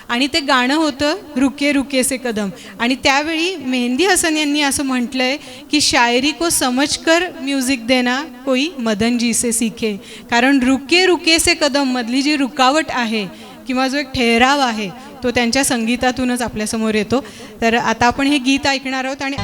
आणि ते गाणं होतं रुके रुके से कदम. आणि त्यावेळी मेहंदी हसन यांनी असं म्हटलं आहे की शायरी को समजकर म्युझिक देना कोई मदन जी से सीखे. कारण रुके रुके से कदम मधली जी रुकावट आहे किंवा जो एक ठहराव आहे तो त्यांच्या संगीतातूनच आपल्यासमोर येतो. तर आता आपण हे गीत ऐकणार आहोत आणि